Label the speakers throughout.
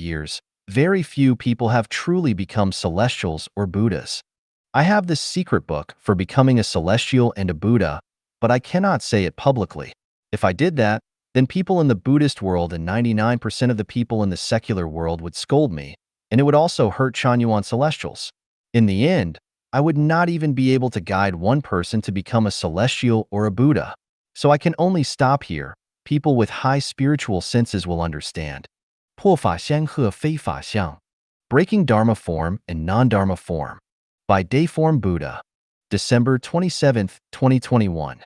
Speaker 1: years, very few people have truly become celestials or Buddhas. I have this secret book for becoming a celestial and a Buddha, but I cannot say it publicly. If I did that, then people in the Buddhist world and 99% of the people in the secular world would scold me, and it would also hurt Chanyuan celestials. In the end, I would not even be able to guide one person to become a celestial or a Buddha. So I can only stop here. People with high spiritual senses will understand. 破法相和非法相 Breaking Dharma Form and Non-Dharma Form by Dayform Buddha. December 27, 2021.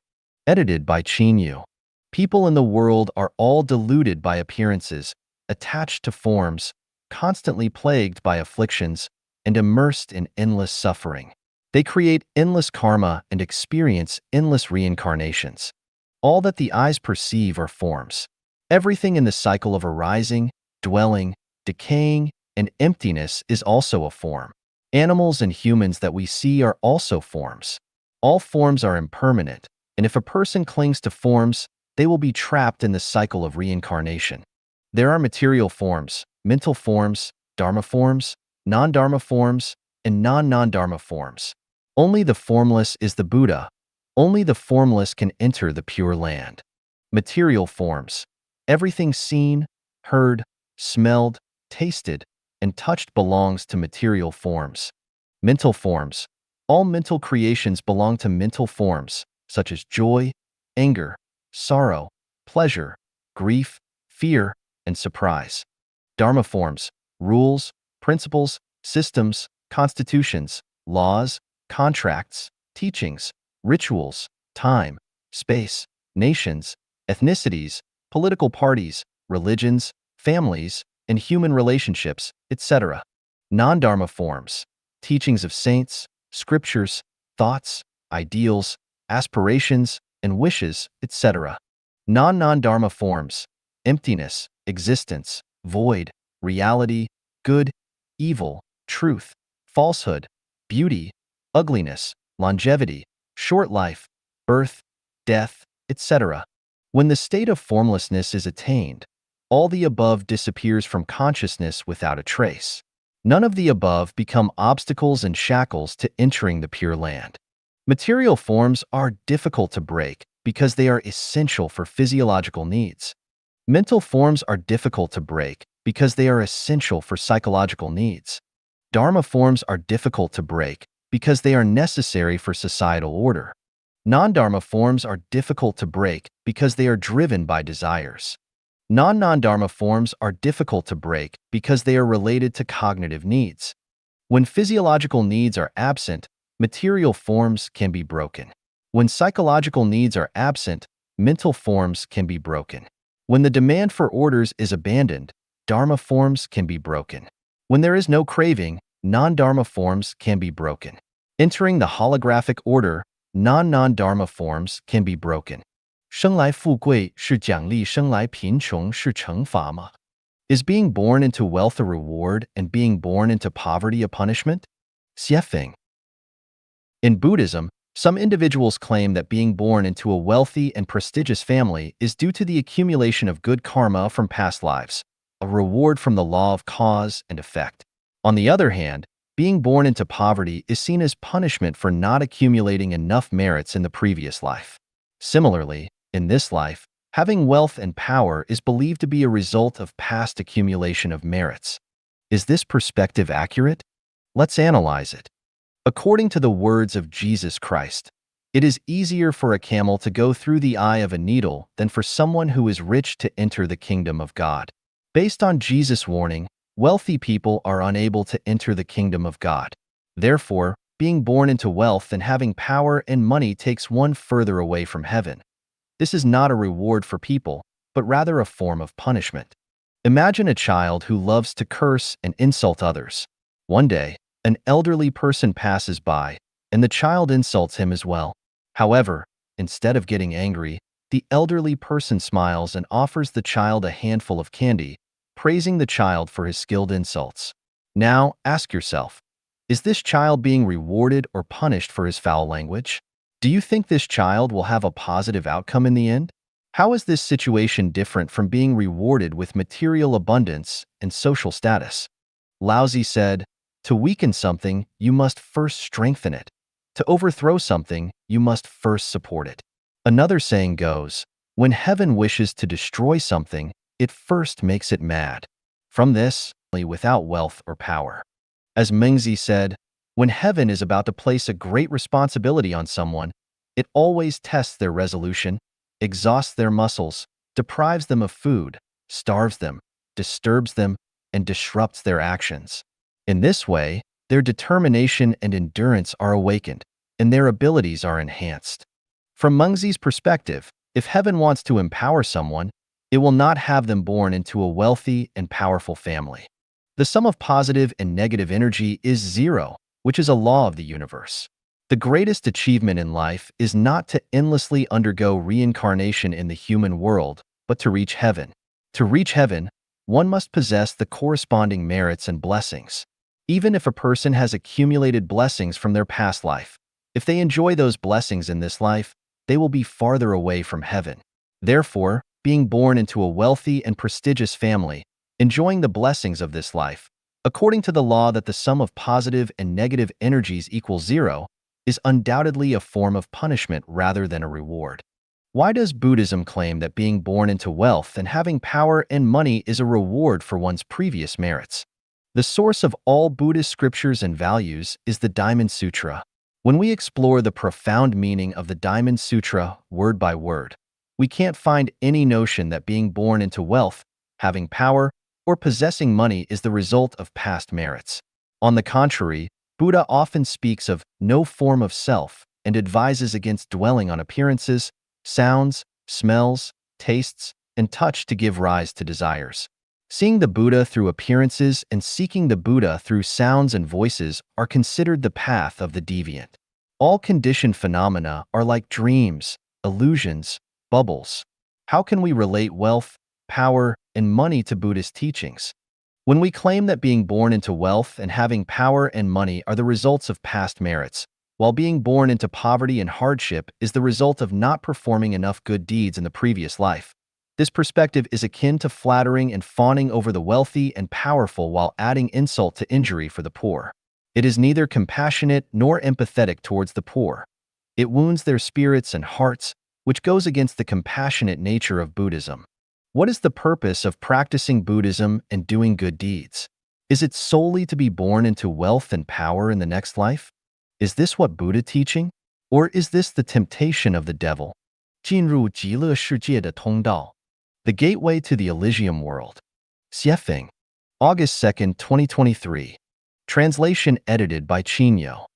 Speaker 1: Edited by Qin Yu. People in the world are all deluded by appearances, attached to forms, constantly plagued by afflictions, and immersed in endless suffering. They create endless karma and experience endless reincarnations. All that the eyes perceive are forms. Everything in the cycle of arising, dwelling, decaying, and emptiness is also a form. Animals and humans that we see are also forms. All forms are impermanent, and if a person clings to forms, they will be trapped in the cycle of reincarnation. There are material forms, mental forms, dharma forms, non-dharma forms, and non-dharma forms. Only the formless is the Buddha. Only the formless can enter the Pure Land. Material forms. Everything seen, heard, smelled, tasted, and touched belongs to material forms. Mental forms. All mental creations belong to mental forms, such as joy, anger, sorrow, pleasure, grief, fear, and surprise. Dharma forms. Rules, principles, systems, constitutions, laws, contracts, teachings, rituals, time, space, nations, ethnicities, political parties, religions, families, and human relationships, etc. Non-dharma forms. Teachings of saints, scriptures, thoughts, ideals, aspirations, and wishes, etc. Non-dharma forms. Emptiness, existence, void, reality, good, evil, truth, falsehood, beauty, ugliness, longevity, short life, birth, death, etc. When the state of formlessness is attained, all the above disappears from consciousness without a trace. None of the above become obstacles and shackles to entering the Pure Land. Material forms are difficult to break because they are essential for physiological needs. Mental forms are difficult to break because they are essential for psychological needs. Dharma forms are difficult to break because they are necessary for societal order. Non-dharma forms are difficult to break because they are driven by desires. Non-dharma forms are difficult to break because they are related to cognitive needs. When physiological needs are absent, material forms can be broken. When psychological needs are absent, mental forms can be broken. When the demand for orders is abandoned, dharma forms can be broken. When there is no craving, non-dharma forms can be broken. Entering the holographic order, non-dharma forms can be broken. 生来富贵是奖励，生来贫穷是惩罚吗? Is being born into wealth a reward and being born into poverty a punishment? Xiefeng. In Buddhism, some individuals claim that being born into a wealthy and prestigious family is due to the accumulation of good karma from past lives, a reward from the law of cause and effect. On the other hand, being born into poverty is seen as punishment for not accumulating enough merits in the previous life. Similarly, in this life, having wealth and power is believed to be a result of past accumulation of merits. Is this perspective accurate? Let's analyze it. According to the words of Jesus Christ, it is easier for a camel to go through the eye of a needle than for someone who is rich to enter the kingdom of God. Based on Jesus' warning, wealthy people are unable to enter the kingdom of God. Therefore, being born into wealth and having power and money takes one further away from heaven. This is not a reward for people, but rather a form of punishment. Imagine a child who loves to curse and insult others. One day, an elderly person passes by, and the child insults him as well. However, instead of getting angry, the elderly person smiles and offers the child a handful of candy, praising the child for his skilled insults. Now, ask yourself, is this child being rewarded or punished for his foul language? Do you think this child will have a positive outcome in the end? How is this situation different from being rewarded with material abundance and social status? Laozi said, "To weaken something, you must first strengthen it. To overthrow something, you must first support it." Another saying goes, "When heaven wishes to destroy something, it first makes it mad." From this, without wealth or power. As Mengzi said, when heaven is about to place a great responsibility on someone, it always tests their resolution, exhausts their muscles, deprives them of food, starves them, disturbs them, and disrupts their actions. In this way, their determination and endurance are awakened, and their abilities are enhanced. From Mengzi's perspective, if heaven wants to empower someone, it will not have them born into a wealthy and powerful family. The sum of positive and negative energy is zero, which is a law of the universe. The greatest achievement in life is not to endlessly undergo reincarnation in the human world, but to reach heaven. To reach heaven, one must possess the corresponding merits and blessings. Even if a person has accumulated blessings from their past life, if they enjoy those blessings in this life, they will be farther away from heaven. Therefore, being born into a wealthy and prestigious family, enjoying the blessings of this life, according to the law that the sum of positive and negative energies equals zero, is undoubtedly a form of punishment rather than a reward. Why does Buddhism claim that being born into wealth and having power and money is a reward for one's previous merits? The source of all Buddhist scriptures and values is the Diamond Sutra. When we explore the profound meaning of the Diamond Sutra word by word, we can't find any notion that being born into wealth, having power, or possessing money is the result of past merits. On the contrary, Buddha often speaks of no form of self and advises against dwelling on appearances, sounds, smells, tastes, and touch to give rise to desires. Seeing the Buddha through appearances and seeking the Buddha through sounds and voices are considered the path of the deviant. All conditioned phenomena are like dreams, illusions, bubbles. How can we relate wealth, power, and money to Buddhist teachings? When we claim that being born into wealth and having power and money are the results of past merits, while being born into poverty and hardship is the result of not performing enough good deeds in the previous life, this perspective is akin to flattering and fawning over the wealthy and powerful while adding insult to injury for the poor. It is neither compassionate nor empathetic towards the poor. It wounds their spirits and hearts, which goes against the compassionate nature of Buddhism. What is the purpose of practicing Buddhism and doing good deeds? Is it solely to be born into wealth and power in the next life? Is this what Buddha teaching? Or is this the temptation of the devil? 进入极乐世界的通道. The Gateway to the Elysium World. Xiefeng. August 2nd, 2023. Translation edited by Chinyo.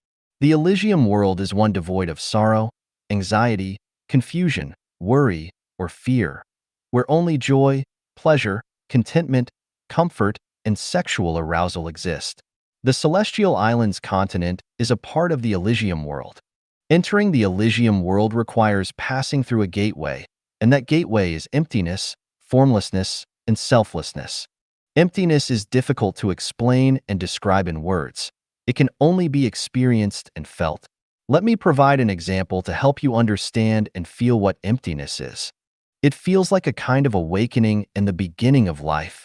Speaker 1: The Elysium world is one devoid of sorrow, anxiety, confusion, worry, or fear, where only joy, pleasure, contentment, comfort, and sexual arousal exist. The Celestial Islands continent is a part of the Elysium world. Entering the Elysium world requires passing through a gateway, and that gateway is emptiness, formlessness, and selflessness. Emptiness is difficult to explain and describe in words. It can only be experienced and felt. Let me provide an example to help you understand and feel what emptiness is. It feels like a kind of awakening and the beginning of life.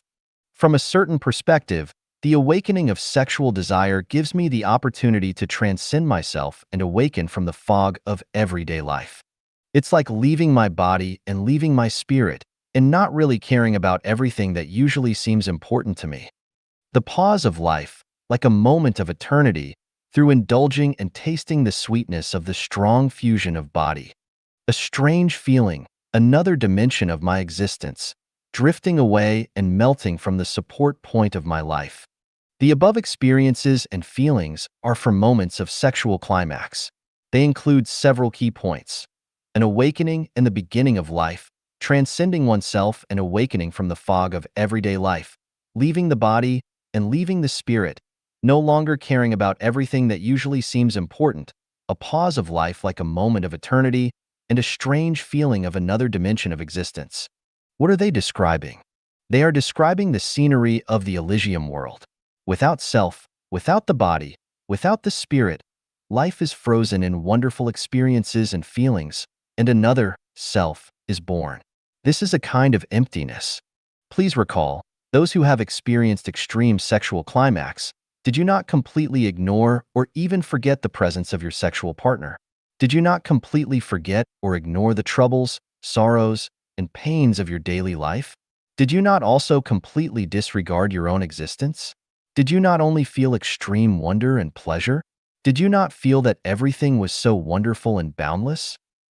Speaker 1: From a certain perspective, the awakening of sexual desire gives me the opportunity to transcend myself and awaken from the fog of everyday life. It's like leaving my body and leaving my spirit, and not really caring about everything that usually seems important to me. The pause of life, like a moment of eternity, through indulging and tasting the sweetness of the strong fusion of body. A strange feeling, another dimension of my existence, drifting away and melting from the support point of my life. The above experiences and feelings are for moments of sexual climax. They include several key points: an awakening in the beginning of life, transcending oneself and awakening from the fog of everyday life, leaving the body and leaving the spirit, no longer caring about everything that usually seems important, a pause of life like a moment of eternity, and a strange feeling of another dimension of existence. What are they describing? They are describing the scenery of the Elysium world. Without self, without the body, without the spirit, life is frozen in wonderful experiences and feelings, and another self is born. This is a kind of emptiness. Please recall, those who have experienced extreme sexual climax, did you not completely ignore or even forget the presence of your sexual partner? Did you not completely forget or ignore the troubles, sorrows, and pains of your daily life? Did you not also completely disregard your own existence? Did you not only feel extreme wonder and pleasure? Did you not feel that everything was so wonderful and boundless?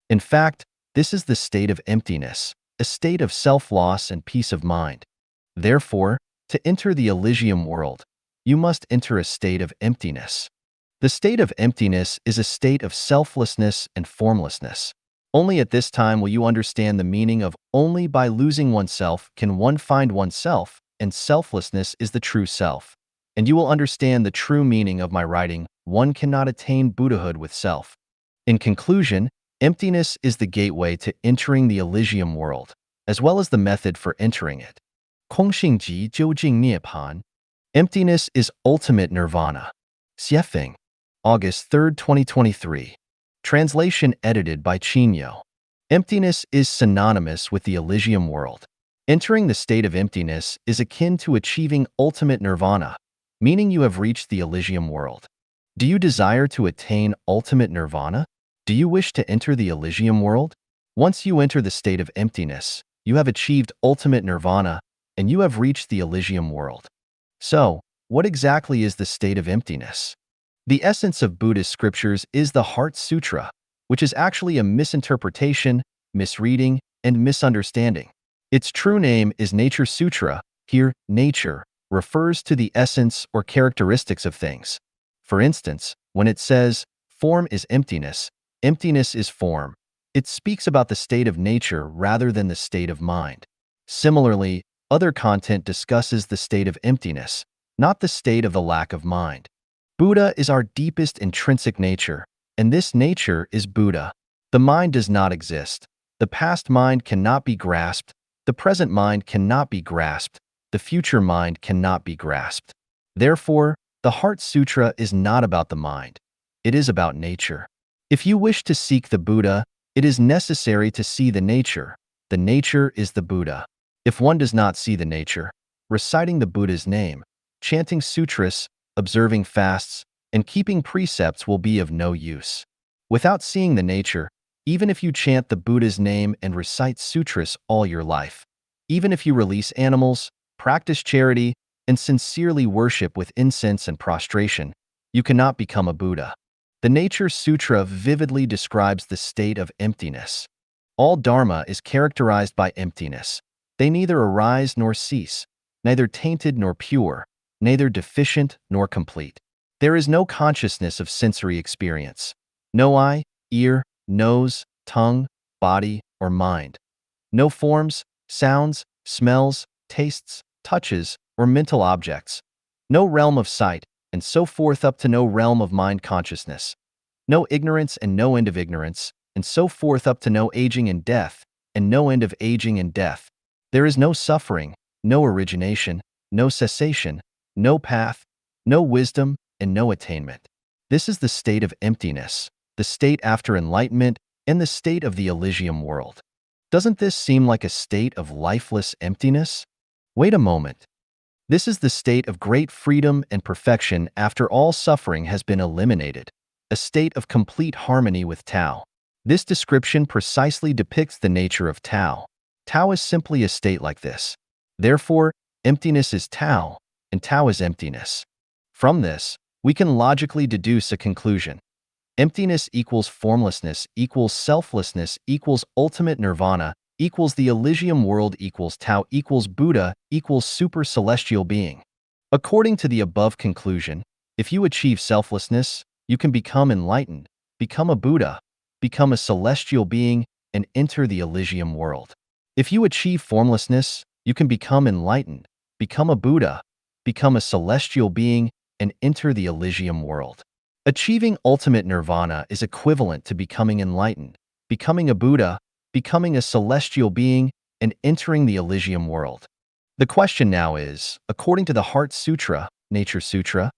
Speaker 1: In fact, this is the state of emptiness, a state of self-loss and peace of mind. Therefore, to enter the Elysium world, you must enter a state of emptiness. The state of emptiness is a state of selflessness and formlessness. Only at this time will you understand the meaning of only by losing oneself can one find oneself, and selflessness is the true self. And you will understand the true meaning of my writing, one cannot attain Buddhahood with self. In conclusion, emptiness is the gateway to entering the Elysium world, as well as the method for entering it. 空性即究竟涅槃. Emptiness is ultimate nirvana. Xiefeng, August 3, 2023. Translation edited by Chinyo. Emptiness is synonymous with the Elysium world. Entering the state of emptiness is akin to achieving ultimate nirvana, meaning you have reached the Elysium world. Do you desire to attain ultimate nirvana? Do you wish to enter the Elysium world? Once you enter the state of emptiness, you have achieved ultimate nirvana, and you have reached the Elysium world. So, what exactly is the state of emptiness? The essence of Buddhist scriptures is the Heart Sutra, which is actually a misinterpretation, misreading, and misunderstanding. Its true name is Nature Sutra. Here, nature refers to the essence or characteristics of things. For instance, when it says, form is emptiness, emptiness is form, it speaks about the state of nature rather than the state of mind. Similarly, other content discusses the state of emptiness, not the state of the lack of mind. Buddha is our deepest intrinsic nature, and this nature is Buddha. The mind does not exist. The past mind cannot be grasped. The present mind cannot be grasped. The future mind cannot be grasped. Therefore, the Heart Sutra is not about the mind. It is about nature. If you wish to seek the Buddha, it is necessary to see the nature. The nature is the Buddha. If one does not see the nature, reciting the Buddha's name, chanting sutras, observing fasts, and keeping precepts will be of no use. Without seeing the nature, even if you chant the Buddha's name and recite sutras all your life, even if you release animals, practice charity, and sincerely worship with incense and prostration, you cannot become a Buddha. The Nature Sutra vividly describes the state of emptiness. All dharma is characterized by emptiness. They neither arise nor cease, neither tainted nor pure, neither deficient nor complete. There is no consciousness of sensory experience. No eye, ear, nose, tongue, body, or mind. No forms, sounds, smells, tastes, touches, or mental objects. No realm of sight, and so forth up to no realm of mind consciousness. No ignorance and no end of ignorance, and so forth up to no aging and death, and no end of aging and death. There is no suffering, no origination, no cessation, no path, no wisdom, and no attainment. This is the state of emptiness, the state after enlightenment, and the state of the Elysium world. Doesn't this seem like a state of lifeless emptiness? Wait a moment. This is the state of great freedom and perfection after all suffering has been eliminated, a state of complete harmony with Tao. This description precisely depicts the nature of Tao. Tao is simply a state like this. Therefore, emptiness is Tao, and Tao is emptiness. From this, we can logically deduce a conclusion. Emptiness equals formlessness equals selflessness equals ultimate nirvana equals the Elysium world equals Tao equals Buddha equals super celestial being. According to the above conclusion, if you achieve selflessness, you can become enlightened, become a Buddha, become a celestial being, and enter the Elysium world. If you achieve formlessness, you can become enlightened, become a Buddha, become a celestial being, and enter the Elysium world. Achieving ultimate nirvana is equivalent to becoming enlightened, becoming a Buddha, becoming a celestial being, and entering the Elysium world. The question now is, according to the Heart Sutra, Nature Sutra,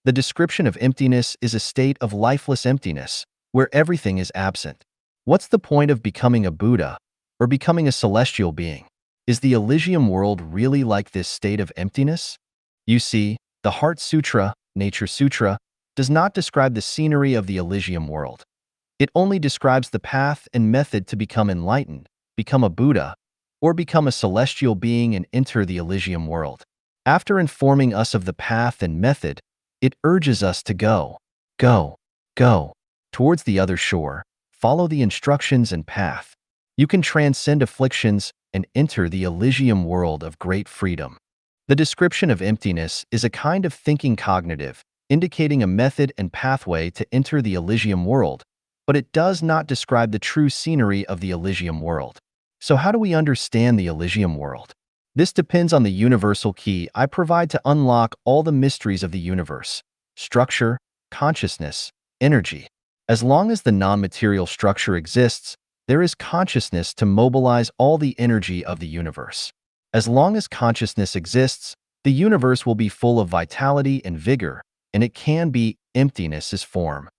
Speaker 1: the description of emptiness is a state of lifeless emptiness, where everything is absent. What's the point of becoming a Buddha, or becoming a celestial being. Is the Elysium world really like this state of emptiness? You see, the Heart Sutra, Nature Sutra, does not describe the scenery of the Elysium world. It only describes the path and method to become enlightened, become a Buddha, or become a celestial being and enter the Elysium world. After informing us of the path and method, it urges us to go towards the other shore, follow the instructions and path. You can transcend afflictions and enter the Elysium world of great freedom. The description of emptiness is a kind of thinking cognitive, indicating a method and pathway to enter the Elysium world, but it does not describe the true scenery of the Elysium world. So how do we understand the Elysium world? This depends on the universal key I provide to unlock all the mysteries of the universe: structure, consciousness, energy. As long as the non-material structure exists, there is consciousness to mobilize all the energy of the universe. As long as consciousness exists, the universe will be full of vitality and vigor, and it can be emptiness as form.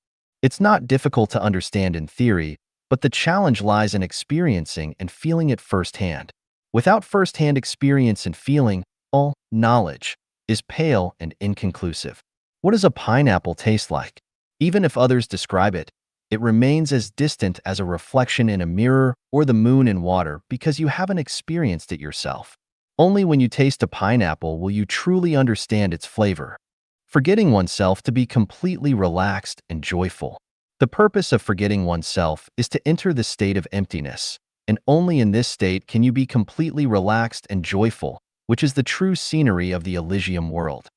Speaker 1: It's not difficult to understand in theory, but the challenge lies in experiencing and feeling it firsthand. Without firsthand experience and feeling, all knowledge is pale and inconclusive. What does a pineapple taste like? Even if others describe it, it remains as distant as a reflection in a mirror or the moon in water because you haven't experienced it yourself. Only when you taste a pineapple will you truly understand its flavor. Forgetting oneself to be completely relaxed and joyful. The purpose of forgetting oneself is to enter the state of emptiness, and only in this state can you be completely relaxed and joyful, which is the true scenery of the Elysium world.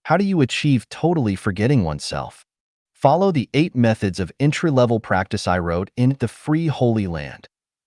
Speaker 1: How do you achieve totally forgetting oneself? Follow the 8 methods of entry-level practice I wrote in The Free Holy Land,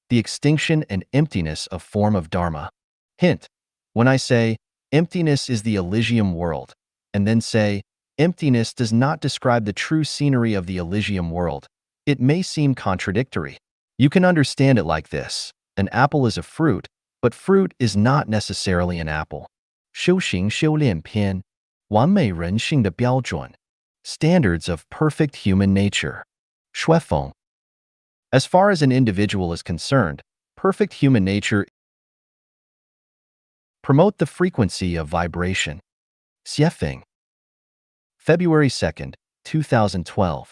Speaker 1: The Extinction and Emptiness of Form of Dharma. Hint: when I say, emptiness is the Elysium world, and then say, emptiness does not describe the true scenery of the Elysium world, it may seem contradictory. You can understand it like this: an apple is a fruit, but fruit is not necessarily an apple. 修行修炼篇，完美人性的标准。Standards of perfect human nature. 说风. As far as an individual is concerned, perfect human nature promote the frequency of vibration. 写风. February 2nd, 2012.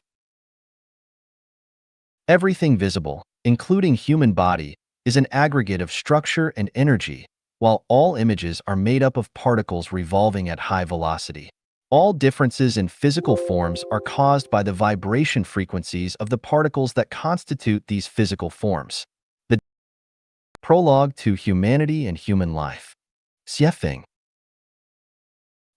Speaker 1: Everything visible, including human body, is an aggregate of structure and energy, while all images are made up of particles revolving at high velocity. All differences in physical forms are caused by the vibration frequencies of the particles that constitute these physical forms. The Prologue to Humanity and Human Life. 写风.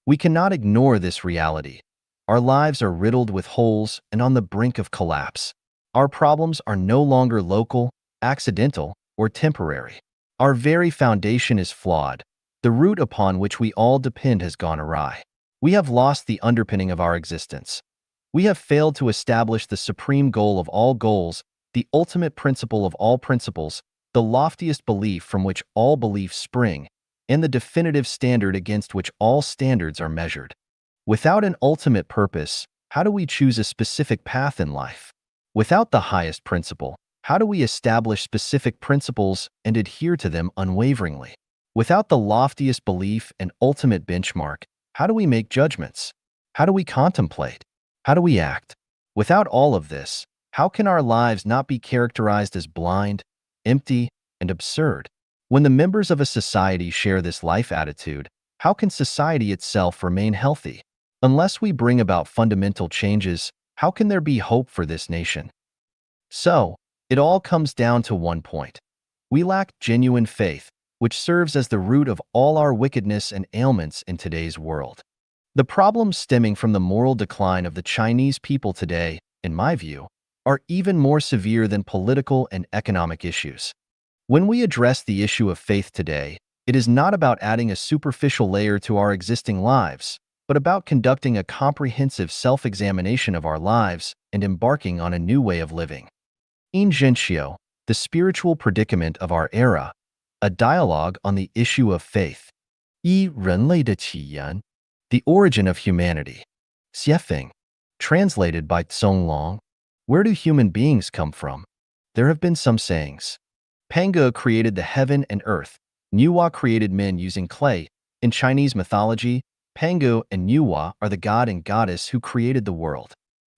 Speaker 1: We cannot ignore this reality. Our lives are riddled with holes and on the brink of collapse. Our problems are no longer local, accidental, or temporary. Our very foundation is flawed. The root upon which we all depend has gone awry. We have lost the underpinning of our existence. We have failed to establish the supreme goal of all goals, the ultimate principle of all principles, the loftiest belief from which all beliefs spring, and the definitive standard against which all standards are measured. Without an ultimate purpose, how do we choose a specific path in life? Without the highest principle, how do we establish specific principles and adhere to them unwaveringly? Without the loftiest belief and ultimate benchmark, how do we make judgments? How do we contemplate? How do we act? Without all of this, how can our lives not be characterized as blind, empty, and absurd? When the members of a society share this life attitude, how can society itself remain healthy? Unless we bring about fundamental changes, how can there be hope for this nation? So, it all comes down to one point. We lack genuine faith, which serves as the root of all our wickedness and ailments in today's world. The problems stemming from the moral decline of the Chinese people today, in my view, are even more severe than political and economic issues. When we address the issue of faith today, it is not about adding a superficial layer to our existing lives, but about conducting a comprehensive self-examination of our lives and embarking on a new way of living. In Gentio, the spiritual predicament of our era, a dialogue on the issue of faith. 一人类的起源, the origin of humanity. 写风, translated by Tsong Long. Where do human beings come from? There have been some sayings. Pangu created the heaven and earth. Nuwa created men using clay. In Chinese mythology, Pangu and Nuwa are the god and goddess who created the world.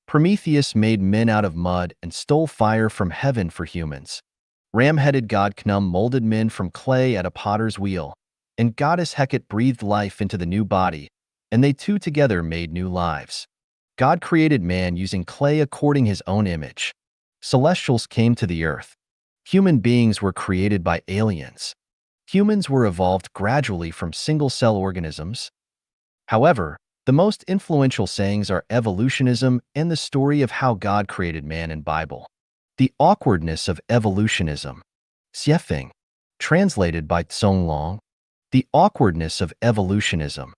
Speaker 1: Prometheus made men out of mud and stole fire from heaven for humans. Ram-headed god Khnum molded men from clay at a potter's wheel. And goddess Hecate breathed life into the new body, and they two together made new lives. God created man using clay according his own image. Celestials came to the earth. Human beings were created by aliens. Humans were evolved gradually from single-cell organisms. However, the most influential sayings are evolutionism and the story of how God created man in Bible. The awkwardness of evolutionism. Xiefeng, translated by Tsong Long. The awkwardness of evolutionism.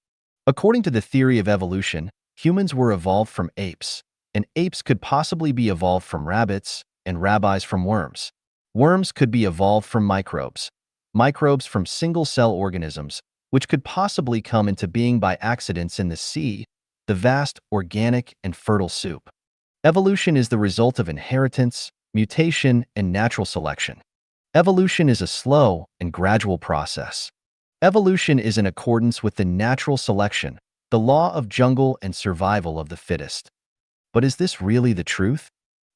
Speaker 1: According to the theory of evolution, humans were evolved from apes, and apes could possibly be evolved from rabbits, and rabbis from worms. Worms could be evolved from microbes. Microbes from single-cell organisms, which could possibly come into being by accidents in the sea, the vast, organic, and fertile soup. Evolution is the result of inheritance, mutation, and natural selection. Evolution is a slow and gradual process. Evolution is in accordance with the natural selection, the law of jungle and survival of the fittest. But is this really the truth?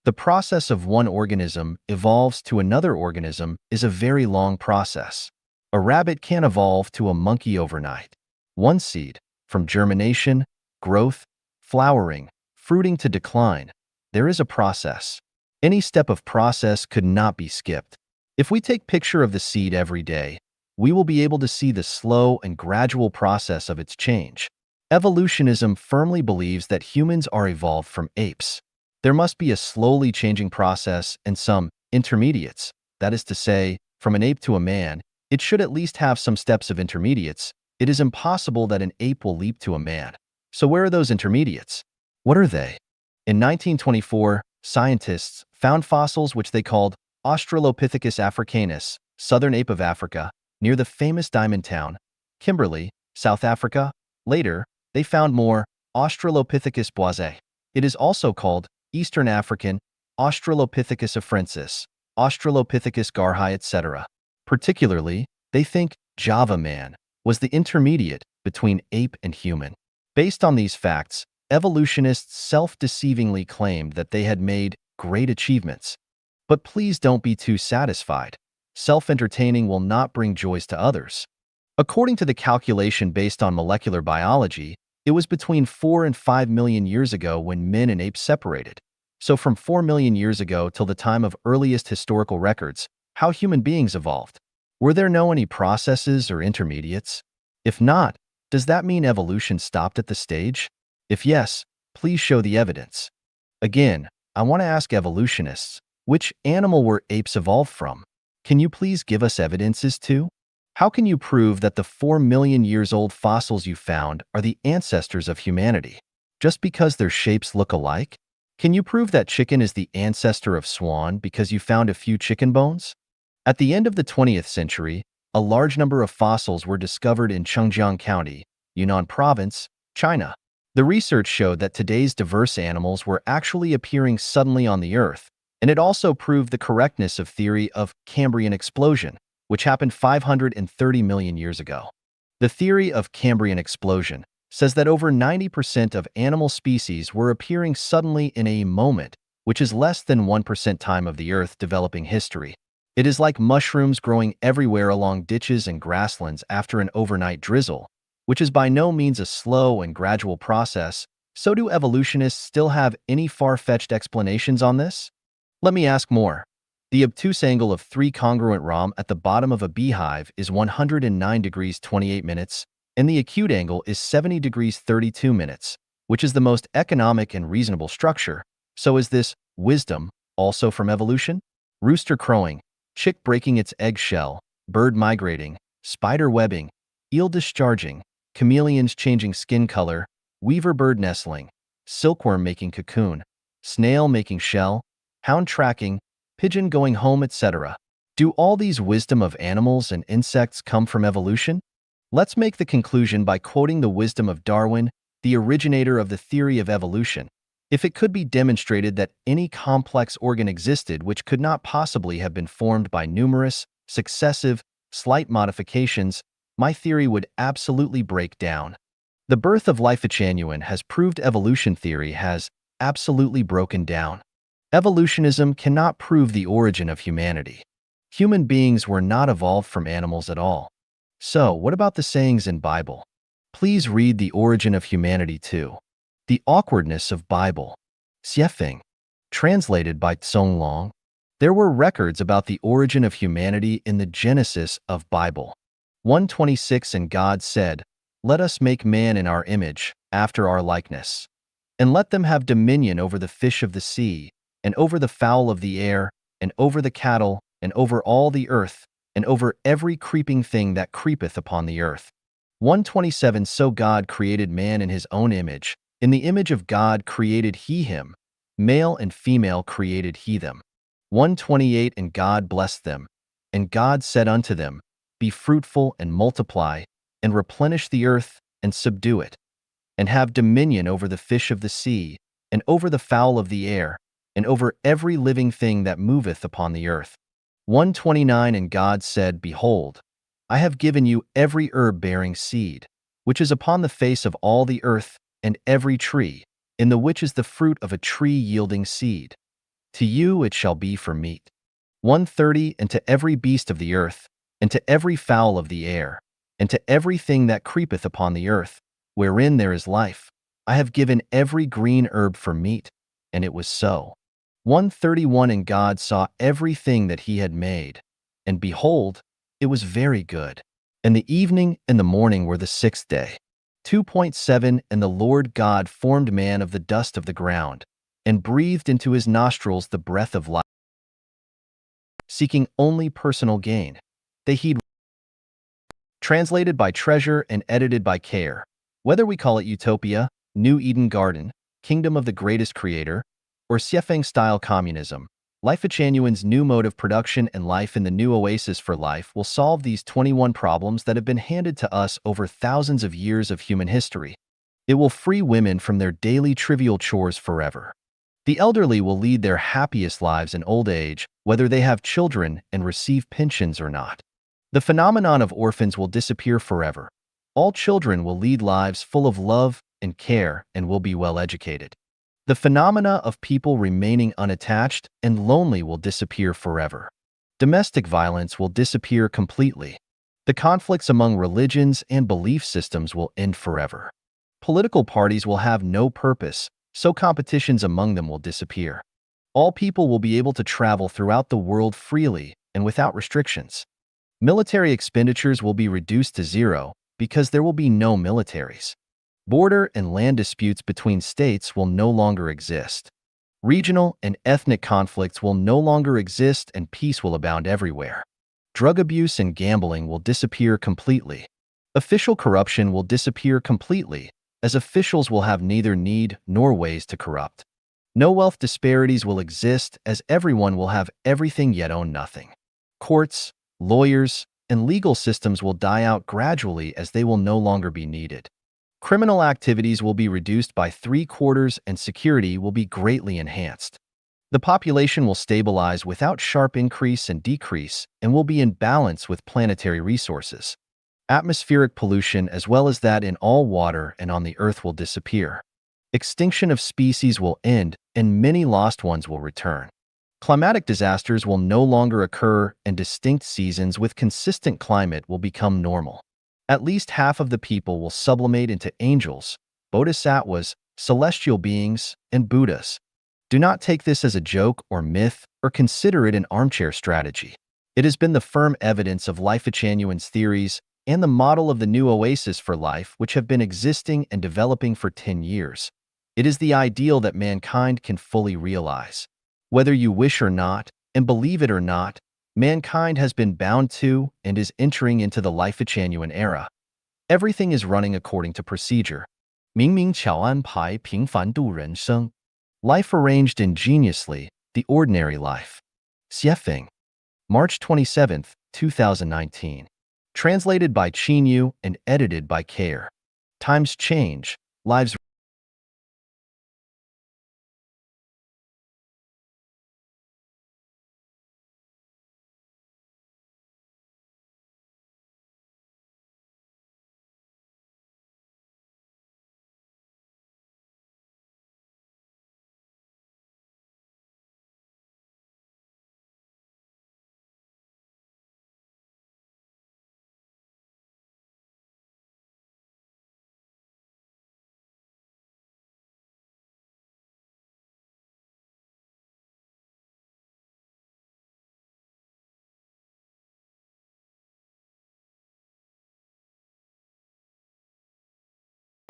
Speaker 1: The process of one organism evolves to another organism is a very long process. A rabbit can't evolve to a monkey overnight. One seed, from germination, growth, flowering, fruiting to decline, there is a process. Any step of process could not be skipped. If we take picture of the seed every day, we will be able to see the slow and gradual process of its change. Evolutionism firmly believes that humans are evolved from apes. There must be a slowly changing process and some intermediates. That is to say, from an ape to a man, it should at least have some steps of intermediates. It is impossible that an ape will leap to a man. So where are those intermediates? What are they? In 1924, scientists found fossils which they called Australopithecus africanus, southern ape of Africa, near the famous diamond town, Kimberley, South Africa. Later, they found more Australopithecus boisé. It is also called Eastern African, Australopithecus afrensis, Australopithecus garhi, etc. Particularly, they think Java man was the intermediate between ape and human. Based on these facts, evolutionists self-deceivingly claimed that they had made great achievements. But please don't be too satisfied. Self-entertaining will not bring joys to others. According to the calculation based on molecular biology, it was between 4 and 5 million years ago when men and apes separated. So from 4 million years ago till the time of earliest historical records, how human beings evolved. Were there any processes or intermediates? If not, does that mean evolution stopped at the stage? If yes, please show the evidence. Again, I want to ask evolutionists, which animal were apes evolved from? Can you please give us evidences too? How can you prove that the 4 million years old fossils you found are the ancestors of humanity? Just because their shapes look alike? Can you prove that chicken is the ancestor of swan because you found a few chicken bones? At the end of the 20th century, a large number of fossils were discovered in Chengjiang County, Yunnan Province, China. The research showed that today's diverse animals were actually appearing suddenly on the Earth, and it also proved the correctness of theory of Cambrian explosion, which happened 530 million years ago. The theory of Cambrian explosion says that over 90% of animal species were appearing suddenly in a moment, which is less than 1% time of the Earth developing history. It is like mushrooms growing everywhere along ditches and grasslands after an overnight drizzle, which is by no means a slow and gradual process. So do evolutionists still have any far-fetched explanations on this? Let me ask more. The obtuse angle of 3 congruent ROM at the bottom of a beehive is 109 degrees 28 minutes, and the acute angle is 70 degrees 32 minutes, which is the most economic and reasonable structure. So is this wisdom also from evolution? Rooster crowing, chick breaking its egg shell, bird migrating, spider webbing, eel discharging, chameleons changing skin color, weaver bird nestling, silkworm making cocoon, snail making shell, hound tracking, pigeon going home, etc. Do all these wisdom of animals and insects come from evolution? Let's make the conclusion by quoting the wisdom of Darwin, the originator of the theory of evolution. If it could be demonstrated that any complex organ existed which could not possibly have been formed by numerous, successive, slight modifications, my theory would absolutely break down. The birth of life genuine has proved evolution theory has absolutely broken down. Evolutionism cannot prove the origin of humanity. Human beings were not evolved from animals at all. So, what about the sayings in Bible? Please read The Origin of Humanity too. The Awkwardness of Bible. Xiefeng. Translated by Tsong Long. There were records about the origin of humanity in the Genesis of Bible. 1:26 And God said, "Let us make man in our image, after our likeness. And let them have dominion over the fish of the sea, and over the fowl of the air, and over the cattle, and over all the earth, and over every creeping thing that creepeth upon the earth." 1:27 So God created man in his own image. In the image of God created he him. Male and female created he them. 1:28 And God blessed them. And God said unto them, Be fruitful and multiply, and replenish the earth, and subdue it, and have dominion over the fish of the sea, and over the fowl of the air, and over every living thing that moveth upon the earth. 1:29 And God said, Behold, I have given you every herb bearing seed, which is upon the face of all the earth, and every tree, in the which is the fruit of a tree yielding seed. To you it shall be for meat. 1:30 And to every beast of the earth, and to every fowl of the air, and to everything that creepeth upon the earth, wherein there is life, I have given every green herb for meat. And it was so. 1:31 And God saw everything that he had made, and behold, it was very good. And the evening and the morning were the sixth day. 2:7 And the Lord God formed man of the dust of the ground, and breathed into his nostrils the breath of life. Seeking only personal gain, they heed. Translated by Treasure and edited by Care. Whether we call it Utopia, New Eden Garden, Kingdom of the Greatest Creator, or Xiefeng-style communism, Life Genuine's new mode of production and life in the new oasis for life will solve these 21 problems that have been handed to us over thousands of years of human history. It will free women from their daily trivial chores forever. The elderly will lead their happiest lives in old age, whether they have children and receive pensions or not. The phenomenon of orphans will disappear forever. All children will lead lives full of love and care and will be well educated. The phenomena of people remaining unattached and lonely will disappear forever. Domestic violence will disappear completely. The conflicts among religions and belief systems will end forever. Political parties will have no purpose, so competitions among them will disappear. All people will be able to travel throughout the world freely and without restrictions. Military expenditures will be reduced to zero because there will be no militaries. Border and land disputes between states will no longer exist. Regional and ethnic conflicts will no longer exist and peace will abound everywhere. Drug abuse and gambling will disappear completely. Official corruption will disappear completely, as officials will have neither need nor ways to corrupt. No wealth disparities will exist as everyone will have everything yet own nothing. Courts, lawyers, and legal systems will die out gradually as they will no longer be needed. Criminal activities will be reduced by 3/4 and security will be greatly enhanced. The population will stabilize without sharp increase and decrease and will be in balance with planetary resources. Atmospheric pollution as well as that in all water and on the earth will disappear. Extinction of species will end and many lost ones will return. Climatic disasters will no longer occur and distinct seasons with consistent climate will become normal. At least half of the people will sublimate into angels, bodhisattvas, celestial beings, and Buddhas. Do not take this as a joke or myth or consider it an armchair strategy. It has been the firm evidence of Life Genuine's theories and the model of the new oasis for life which have been existing and developing for 10 years. It is the ideal that mankind can fully realize. Whether you wish or not, and believe it or not, mankind has been bound to and is entering into the Life Genuine era. Everything is running according to procedure. 明明巧安排平凡度人生. Life arranged ingeniously, the ordinary life. Xiefeng. March 27, 2019. Translated by Qin Yu and edited by Care. Times change, lives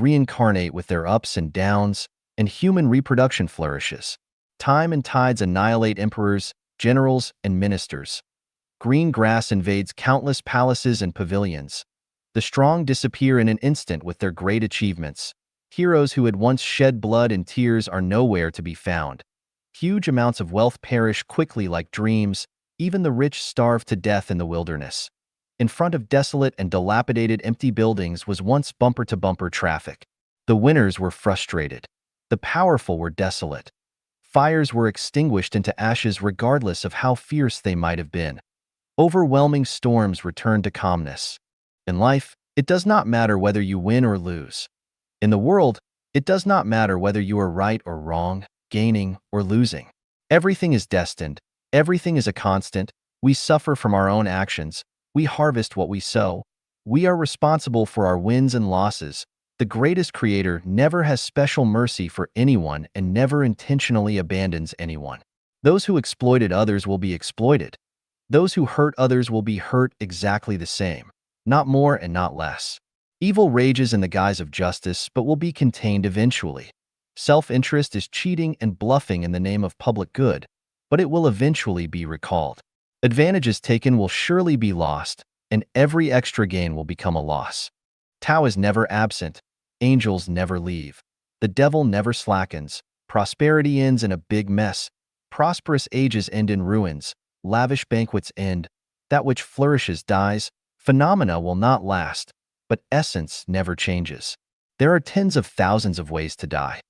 Speaker 1: reincarnate with their ups and downs, and human reproduction flourishes. Time and tides annihilate emperors, generals, and ministers. Green grass invades countless palaces and pavilions. The strong disappear in an instant with their great achievements. Heroes who had once shed blood and tears are nowhere to be found. Huge amounts of wealth perish quickly like dreams. Even the rich starve to death in the wilderness. In front of desolate and dilapidated empty buildings was once bumper-to-bumper traffic. The winners were frustrated. The powerful were desolate. Fires were extinguished into ashes regardless of how fierce they might have been. Overwhelming storms returned to calmness. In life, it does not matter whether you win or lose. In the world, it does not matter whether you are right or wrong, gaining or losing. Everything is destined. Everything is a constant. We suffer from our own actions. We harvest what we sow. We are responsible for our wins and losses. The greatest creator never has special mercy for anyone and never intentionally abandons anyone. Those who exploited others will be exploited. Those who hurt others will be hurt exactly the same, not more and not less. Evil rages in the guise of justice but will be contained eventually. Self-interest is cheating and bluffing in the name of public good, but it will eventually be recalled. Advantages taken will surely be lost, and every extra gain will become a loss. Tao is never absent. Angels never leave. The devil never slackens. Prosperity ends in a big mess. Prosperous ages end in ruins. Lavish banquets end. That which flourishes dies. Phenomena will not last, but essence never changes. There are tens of thousands of ways to die.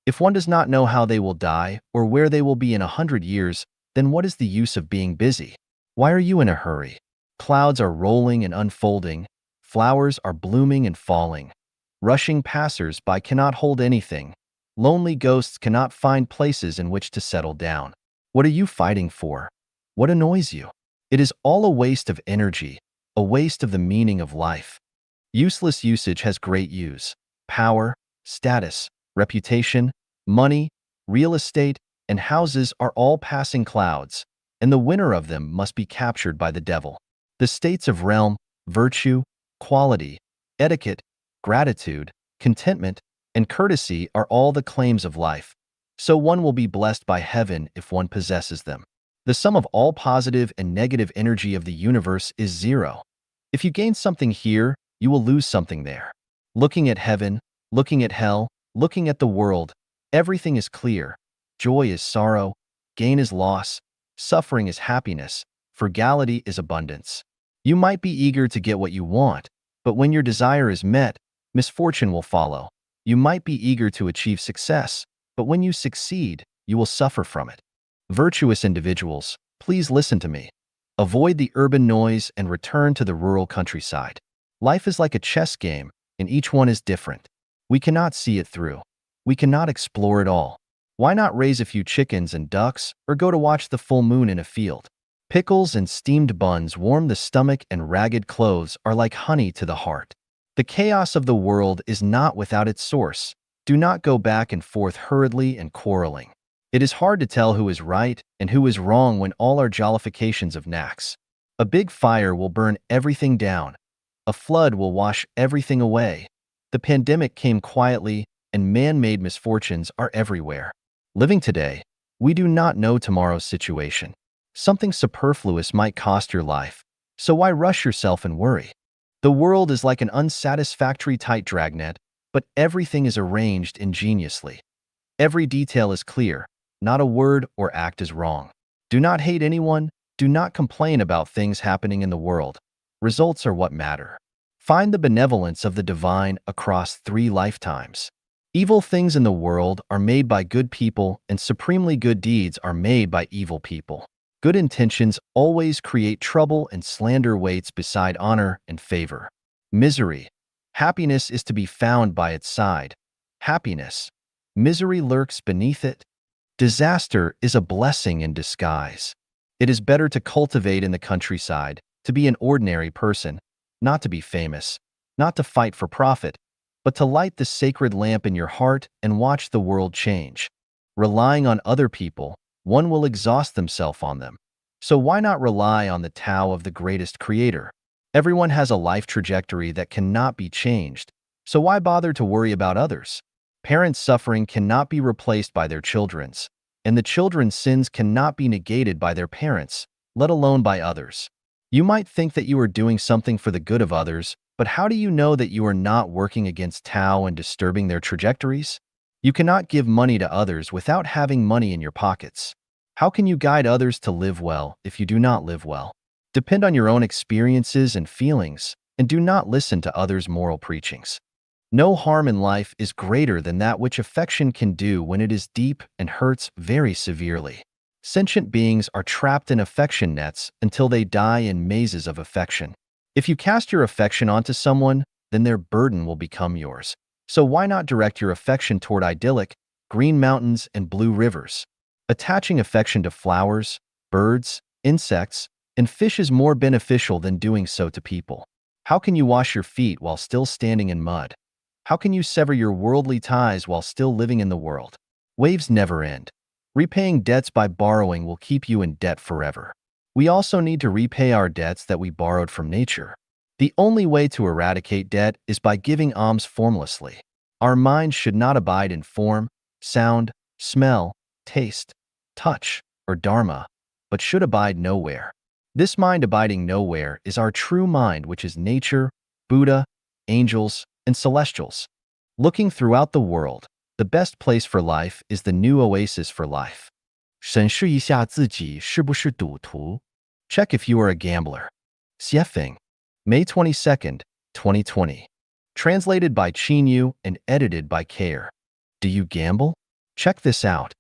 Speaker 1: If one does not know how they will die or where they will be in 100 years, then what is the use of being busy? Why are you in a hurry? Clouds are rolling and unfolding. Flowers are blooming and falling. Rushing passers-by cannot hold anything. Lonely ghosts cannot find places in which to settle down. What are you fighting for? What annoys you? It is all a waste of energy, a waste of the meaning of life. Useless usage has great use. Power, status, reputation, money, real estate, and houses are all passing clouds, and the winner of them must be captured by the devil. The states of realm, virtue, quality, etiquette, gratitude, contentment, and courtesy are all the claims of life, so one will be blessed by heaven if one possesses them. The sum of all positive and negative energy of the universe is zero. If you gain something here, you will lose something there. Looking at heaven, looking at hell, looking at the world, everything is clear. Joy is sorrow, gain is loss, suffering is happiness, frugality is abundance. You might be eager to get what you want, but when your desire is met, misfortune will follow. You might be eager to achieve success, but when you succeed, you will suffer from it. Virtuous individuals, please listen to me. Avoid the urban noise and return to the rural countryside. Life is like a chess game, and each one is different. We cannot see it through. We cannot explore it all. Why not raise a few chickens and ducks, or go to watch the full moon in a field? Pickles and steamed buns warm the stomach, and ragged clothes are like honey to the heart. The chaos of the world is not without its source. Do not go back and forth hurriedly and quarreling. It is hard to tell who is right and who is wrong when all are jollifications of knacks. A big fire will burn everything down. A flood will wash everything away. The pandemic came quietly, and man-made misfortunes are everywhere. Living today, we do not know tomorrow's situation. Something superfluous might cost your life, so why rush yourself and worry? The world is like an unsatisfactory tight dragnet, but everything is arranged ingeniously. Every detail is clear, not a word or act is wrong. Do not hate anyone, do not complain about things happening in the world. Results are what matter. Find the benevolence of the divine across 3 lifetimes. Evil things in the world are made by good people, and supremely good deeds are made by evil people. Good intentions always create trouble, and slander waits beside honor and favor. Misery. Happiness is to be found by its side. Happiness. Misery lurks beneath it. Disaster is a blessing in disguise. It is better to cultivate in the countryside, to be an ordinary person, not to be famous, not to fight for profit, but to light the sacred lamp in your heart and watch the world change. Relying on other people, one will exhaust themselves on them. So why not rely on the Tao of the greatest creator? Everyone has a life trajectory that cannot be changed. So why bother to worry about others? Parents' suffering cannot be replaced by their children's, and the children's sins cannot be negated by their parents, let alone by others. You might think that you are doing something for the good of others, but how do you know that you are not working against Tao and disturbing their trajectories? You cannot give money to others without having money in your pockets. How can you guide others to live well if you do not live well? Depend on your own experiences and feelings, and do not listen to others' moral preachings. No harm in life is greater than that which affection can do when it is deep and hurts very severely. Sentient beings are trapped in affection nets until they die in mazes of affection. If you cast your affection onto someone, then their burden will become yours. So why not direct your affection toward idyllic, green mountains and blue rivers? Attaching affection to flowers, birds, insects, and fish is more beneficial than doing so to people. How can you wash your feet while still standing in mud? How can you sever your worldly ties while still living in the world? Waves never end. Repaying debts by borrowing will keep you in debt forever. We also need to repay our debts that we borrowed from nature. The only way to eradicate debt is by giving alms formlessly. Our minds should not abide in form, sound, smell, taste, touch, or dharma, but should abide nowhere. This mind abiding nowhere is our true mind, which is nature, Buddha, angels, and celestials. Looking throughout the world, the best place for life is the new oasis for life. 审视一下自己是不是赌徒. Check if you are a gambler. Xiefeng, May 22nd, 2020. Translated by Qin Yu and edited by Kair. Do you gamble? Check this out.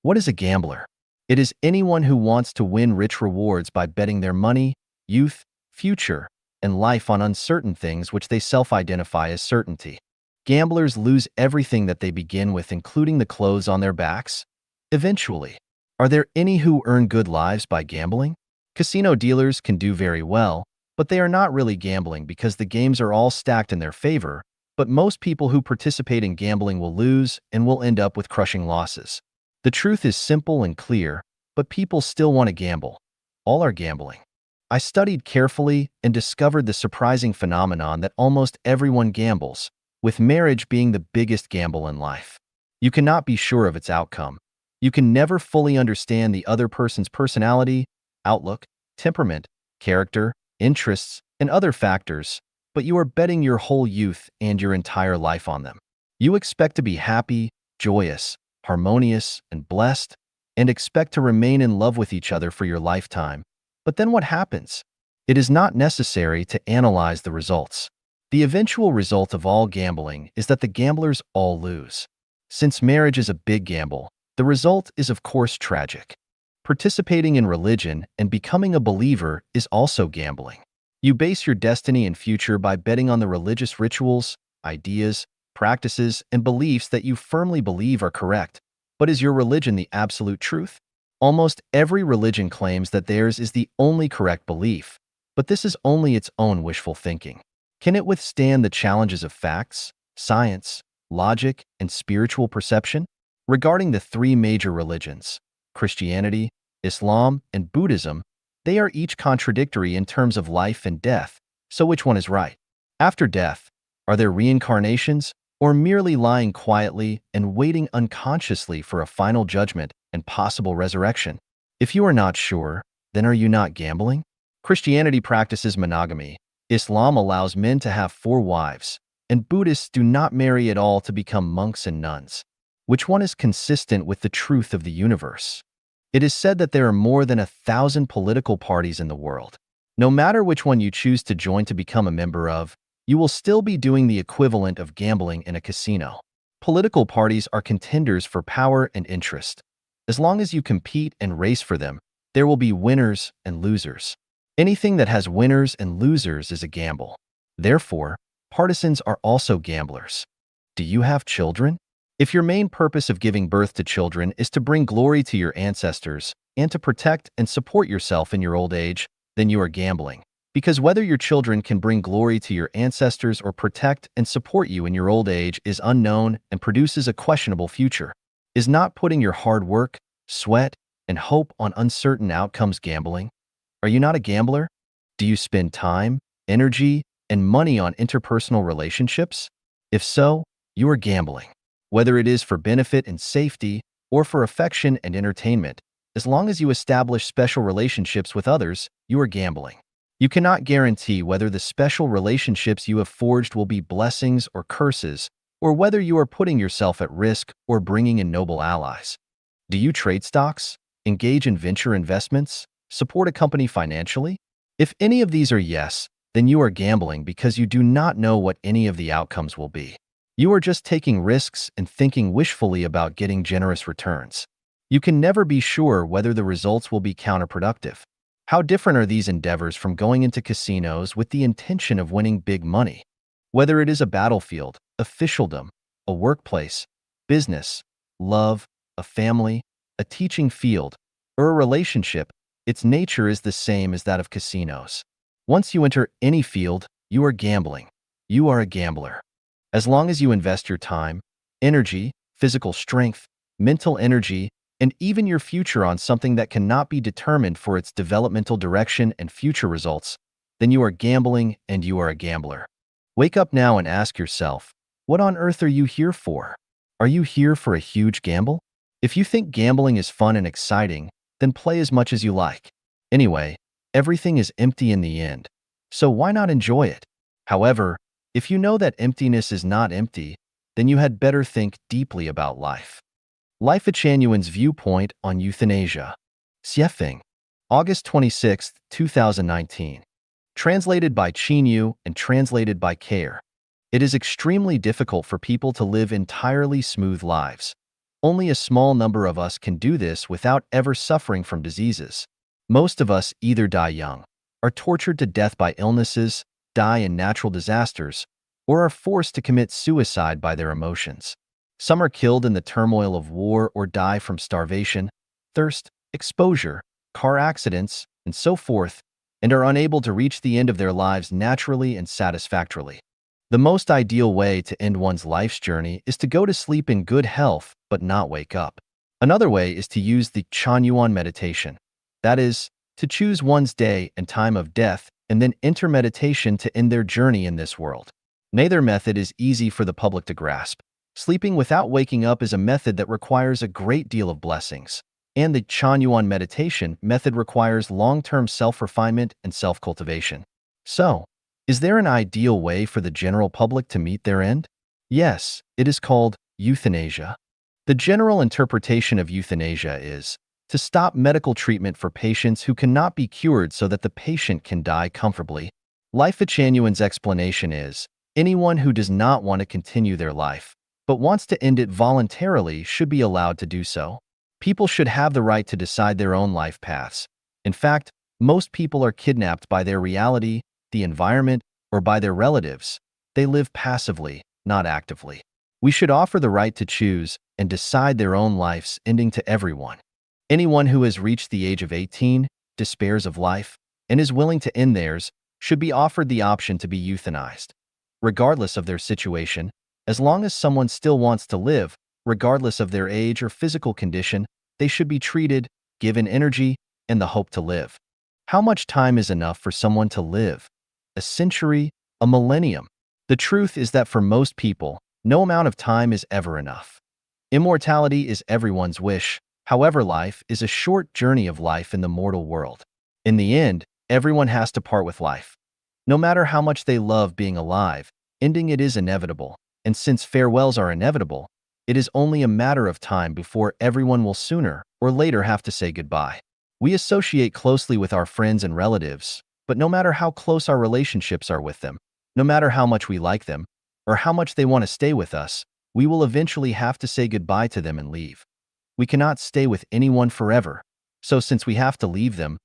Speaker 1: What is a gambler? It is anyone who wants to win rich rewards by betting their money, youth, future, and life on uncertain things which they self-identify as certainty. Gamblers lose everything that they begin with, including the clothes on their backs. Eventually, are there any who earn good lives by gambling? Casino dealers can do very well, but they are not really gambling because the games are all stacked in their favor, but most people who participate in gambling will lose and will end up with crushing losses. The truth is simple and clear, but people still want to gamble. All are gambling. I studied carefully and discovered the surprising phenomenon that almost everyone gambles, with marriage being the biggest gamble in life. You cannot be sure of its outcome. You can never fully understand the other person's personality, outlook, temperament, character, interests, and other factors, but you are betting your whole youth and your entire life on them. You expect to be happy, joyous, harmonious, and blessed, and expect to remain in love with each other for your lifetime. But then what happens? It is not necessary to analyze the results. The eventual result of all gambling is that the gamblers all lose. Since marriage is a big gamble, the result is of course tragic. Participating in religion and becoming a believer is also gambling. You base your destiny and future by betting on the religious rituals, ideas, practices, and beliefs that you firmly believe are correct. But is your religion the absolute truth? Almost every religion claims that theirs is the only correct belief, but this is only its own wishful thinking. Can it withstand the challenges of facts, science, logic, and spiritual perception? Regarding the three major religions, Christianity, Islam, and Buddhism, they are each contradictory in terms of life and death, so which one is right? After death, are there reincarnations, or merely lying quietly and waiting unconsciously for a final judgment and possible resurrection? If you are not sure, then are you not gambling? Christianity practices monogamy, Islam allows men to have 4 wives, and Buddhists do not marry at all to become monks and nuns. Which one is consistent with the truth of the universe? It is said that there are more than 1,000 political parties in the world. No matter which one you choose to join to become a member of, you will still be doing the equivalent of gambling in a casino. Political parties are contenders for power and interest. As long as you compete and race for them, there will be winners and losers. Anything that has winners and losers is a gamble. Therefore, partisans are also gamblers. Do you have children? If your main purpose of giving birth to children is to bring glory to your ancestors and to protect and support yourself in your old age, then you are gambling. Because whether your children can bring glory to your ancestors or protect and support you in your old age is unknown and produces a questionable future. Is not putting your hard work, sweat, and hope on uncertain outcomes gambling? Are you not a gambler? Do you spend time, energy, and money on interpersonal relationships? If so, you are gambling. Whether it is for benefit and safety or for affection and entertainment, as long as you establish special relationships with others, you are gambling. You cannot guarantee whether the special relationships you have forged will be blessings or curses, or whether you are putting yourself at risk or bringing in noble allies. Do you trade stocks, engage in venture investments, support a company financially? If any of these are yes, then you are gambling because you do not know what any of the outcomes will be. You are just taking risks and thinking wishfully about getting generous returns. You can never be sure whether the results will be counterproductive. How different are these endeavors from going into casinos with the intention of winning big money? Whether it is a battlefield, officialdom, a workplace, business, love, a family, a teaching field, or a relationship, its nature is the same as that of casinos. Once you enter any field, you are gambling. You are a gambler. As long as you invest your time, energy, physical strength, mental energy, and even your future on something that cannot be determined for its developmental direction and future results, then you are gambling and you are a gambler. Wake up now and ask yourself, what on earth are you here for? Are you here for a huge gamble? If you think gambling is fun and exciting, then play as much as you like. Anyway, everything is empty in the end, so why not enjoy it? However, if you know that emptiness is not empty, then you had better think deeply about life. Life Chanuan's viewpoint on euthanasia. Xiefeng, August 26, 2019. Translated by Qinyu and translated by Care. It is extremely difficult for people to live entirely smooth lives. Only a small number of us can do this without ever suffering from diseases. Most of us either die young, are tortured to death by illnesses, die in natural disasters, or are forced to commit suicide by their emotions. Some are killed in the turmoil of war or die from starvation, thirst, exposure, car accidents, and so forth, and are unable to reach the end of their lives naturally and satisfactorily. The most ideal way to end one's life's journey is to go to sleep in good health but not wake up. Another way is to use the Chanyuan meditation. That is, to choose one's day and time of death and then enter meditation to end their journey in this world. Neither method is easy for the public to grasp. Sleeping without waking up is a method that requires a great deal of blessings, and the Chanyuan meditation method requires long-term self-refinement and self-cultivation. So, is there an ideal way for the general public to meet their end? Yes, it is called euthanasia. The general interpretation of euthanasia is to stop medical treatment for patients who cannot be cured so that the patient can die comfortably. Life Chanuan's explanation is, anyone who does not want to continue their life, but wants to end it voluntarily should be allowed to do so. People should have the right to decide their own life paths. In fact, most people are kidnapped by their reality, the environment, or by their relatives. They live passively, not actively. We should offer the right to choose and decide their own life's ending to everyone. Anyone who has reached the age of 18, despairs of life, and is willing to end theirs should be offered the option to be euthanized. Regardless of their situation, as long as someone still wants to live, regardless of their age or physical condition, they should be treated, given energy, and the hope to live. How much time is enough for someone to live? A century? A millennium? The truth is that for most people, no amount of time is ever enough. Immortality is everyone's wish. However, life is a short journey of life in the mortal world. In the end, everyone has to part with life. No matter how much they love being alive, ending it is inevitable. And since farewells are inevitable, it is only a matter of time before everyone will sooner or later have to say goodbye. We associate closely with our friends and relatives, but no matter how close our relationships are with them, no matter how much we like them, or how much they want to stay with us, we will eventually have to say goodbye to them and leave. We cannot stay with anyone forever, so since we have to leave them,